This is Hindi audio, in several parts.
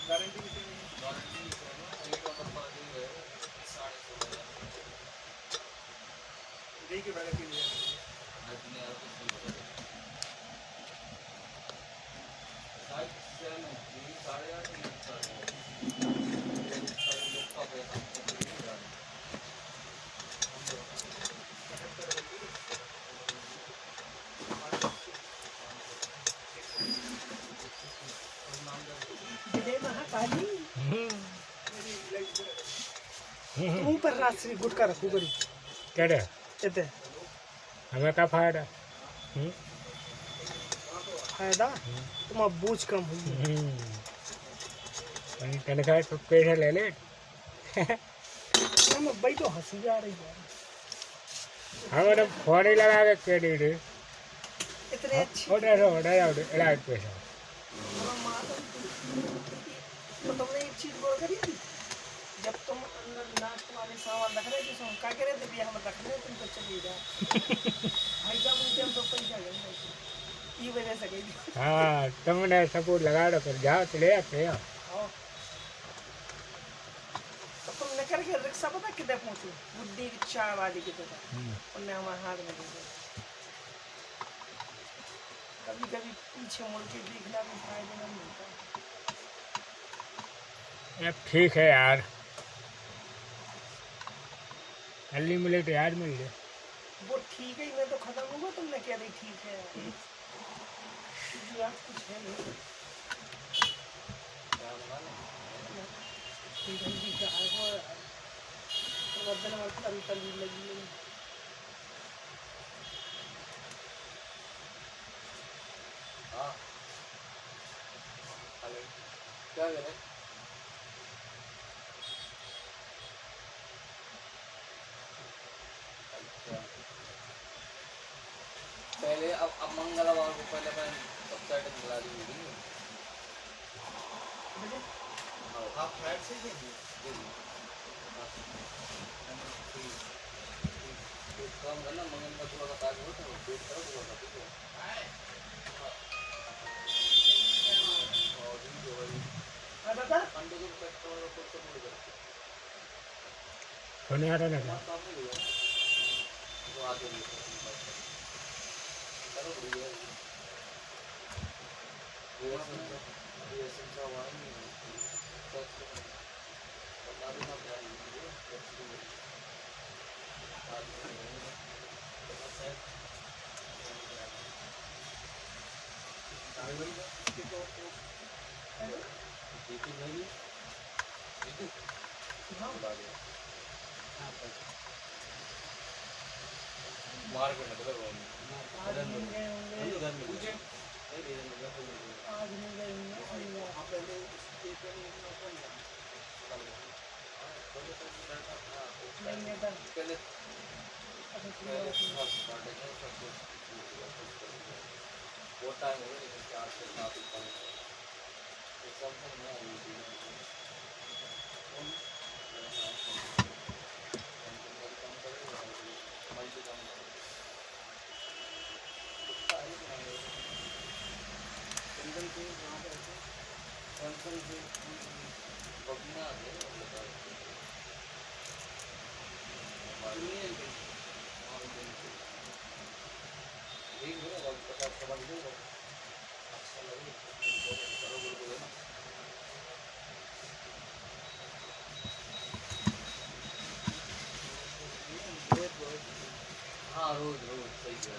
गारंटी भी के बैठे के लिए ऊपर रात्रि गुटका रखू करी क्या कहते हमें क्या फायदा? फायदा तुम अब बूझ कम हुई तनख्वाह तो पैसा ले ले। मैं भाई तो हंसी जा रही है हमारे फोन ही लगा के क्रेडिट इतने अच्छी ऑर्डर इलाज पैसा तो तुमने एक चीज बोल करी थी जब तुम अंदर लास्ट वाले सामान रख रहे थे तो हम क्या करे थे भैया हम रख रहे तुम तो चले जाओ भाई साहब उनके हम तो पैसा गए ये वजह से गई हाँ तुमने सपोर्ट लगा दो फिर जाओ चले आते हो। तो तुमने करके रिक्शा पता कितने पहुंचे बुड्ढी की 4 वाली कितने था उनने हमारे हाथ में दे दिया कभी कभी पीछे मुड़ के देखना भी फायदेमंद मिलता है। ठीक है यार अल्ली मिले तो यार मिल गए वो ठीक है मैं तो खत्म होगा तुमने कह रही ठीक है यार कुछ है नहीं लगी क्या करें पहले अब मंगलवार को पहले मैं सबसाइड मिला दी होगी आप फ्लाइट से काम करना मंगल का थोड़ा सा ताज होता है पेट करो थोड़ा सा ठीक है अंडे को पैक करो तो मुड़ जाए होने आ रहा ना तो आगे चलो बढ़िया ये संसा वाइन बता देना क्या मार्केट में वो टाइम हो लेकिन 4 से 7 हाँ रोज रोज सही है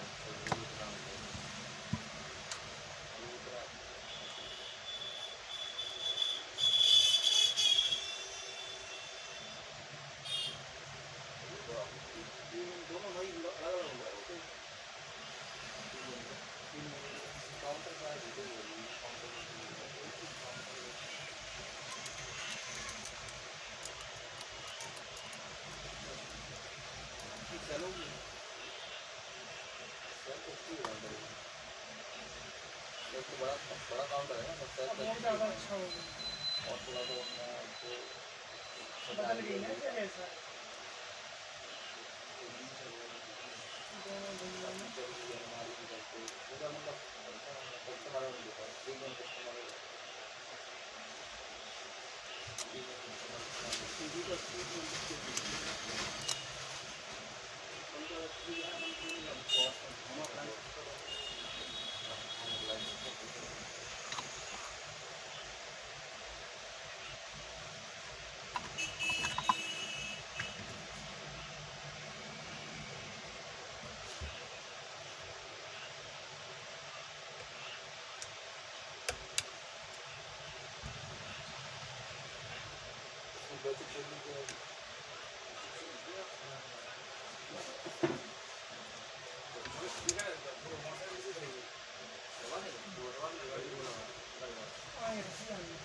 दोनों भाई अलग अलग काउंटर का चलो तो बड़ा काउंटर है ना ज़्यादा अच्छा होगा और थोड़ा तो बदल गई ना जैसा आए रखी आनी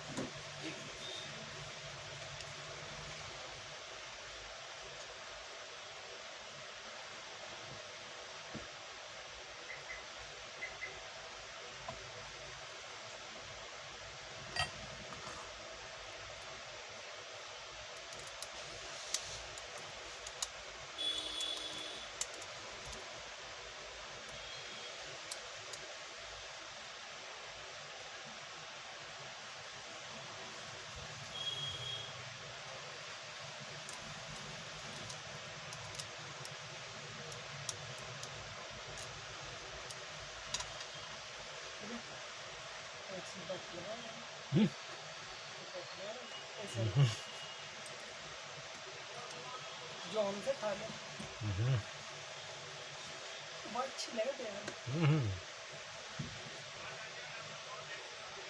ऐसी बात लगा हम्म। ऐसे जो हमसे खा ले बहुत अच्छी लगे थे यार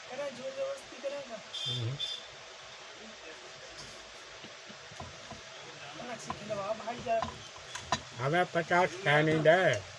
करा जोर जबरदस्ती करेगा ना सीख लवा भाई जा हमें 50 का नहीं दे